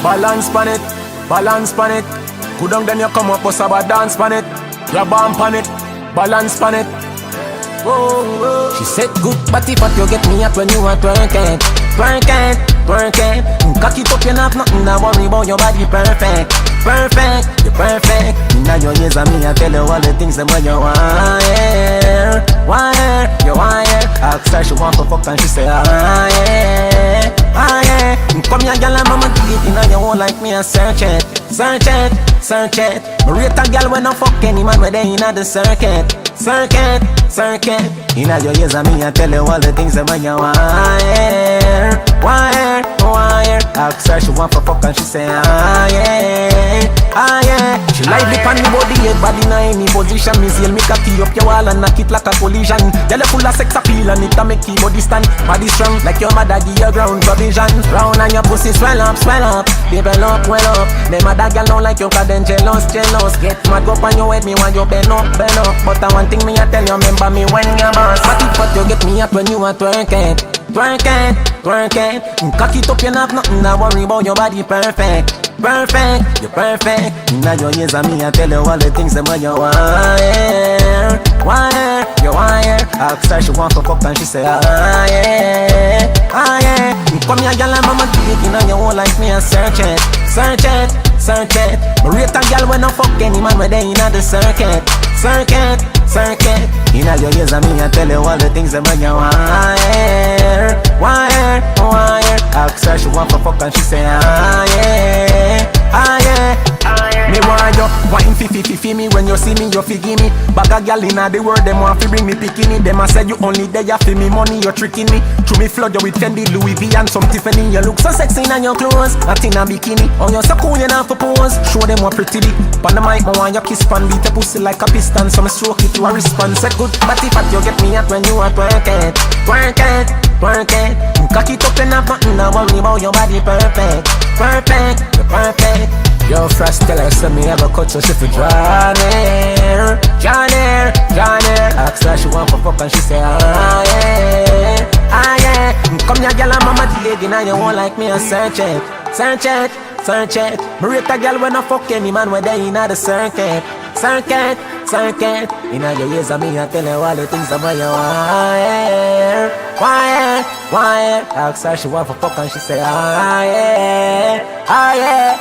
balance pan it, balance pan it. Good down then you come up, bust about dance pan it. You bomb pan it, balance pan it. Whoa. She said good body but you get me up when you are twerking. Twerking, twerking. Cock it up, you not nothing to worry about, your body perfect. Perfect, you're perfect. Now your ears on me, I tell you all the things that when you wire. Wire, you wire. Ask her she want to fuck and she say ah yeah, ah yeah. Come here girl and mama do it, you know you won't like me, I search it. Search it, search it. Me rate a girl when I fuck any man where they inna the circuit. Circuit, circuit. Inna your ears on me, I tell you all the things that when you wire. Wire, wire. Ask her she want to fuck and she say ah yeah, ah yeah. She like the pan me body, head body in any position. Me seal me cocky up your wall and knock it like a collision. Girl full of sex appeal and it a make your body stand. Body strong like your mother give you ground provision. Round and your pussy swell up, develop well up. Them other girl don't like you 'cause them jealous, jealous. Get mad up on your head, me want you bend up, bend up. But one thing me I tell you, remember me when you boss. But you get me up when you are twerking. Twerking, twerking. Cock it up, you not nothing to worry about, your body perfect. Perfect, you're perfect. Now your ears on me, I tell you all the things that when you wire. Wire, you wire. Ask her she want to fuck and she say ah yeah, ah yeah. Come here girl and mama do it, you know you won't like me, I search it. Search it, search it. Me rate a girl when I fuck any man where they inna the circuit. Circuit, circuit. Inna your ears on me, I tell you all the things that when you wire. Wire, wire. Ask her she want to fuck and she say ah yeah, ah yeah, ah yeah. Me want you wine fi me when you see me, you fi give me. Bag a gal inna the world, them want fi bring me bikini. Them a say you only there fi me money, you tricking me. Through me flood you with Fendi, Louis V and some Tiffany. You look so sexy in your clothes, not in a bikini. Oh you so cool, you not for pose. Show them what pretty be. Pon the mic, me want you kiss pan, beat your pussy like a piston. So me stroke it to a response. Say good body fat, you get me at when you are twerking, twerking, twerking. Cock it up and have nothing to worry about, your body perfect. Perfect, you're perfect. Yo, Frost tell her, send me have a cut so she fi draw near. Draw near, draw near. Ask her she want for fuck and she say ah yeah, ah yeah. Come here girl and mama dig in and you won't like me, I search it. Search it, search it. Me rate a girl when I fuck any man where they inna the circuit. Circuit, circuit. Inna your ears on me, I tell you all the things about you wire. Wire, wire. Ask her she want for fuck and she say ah yeah, ah yeah.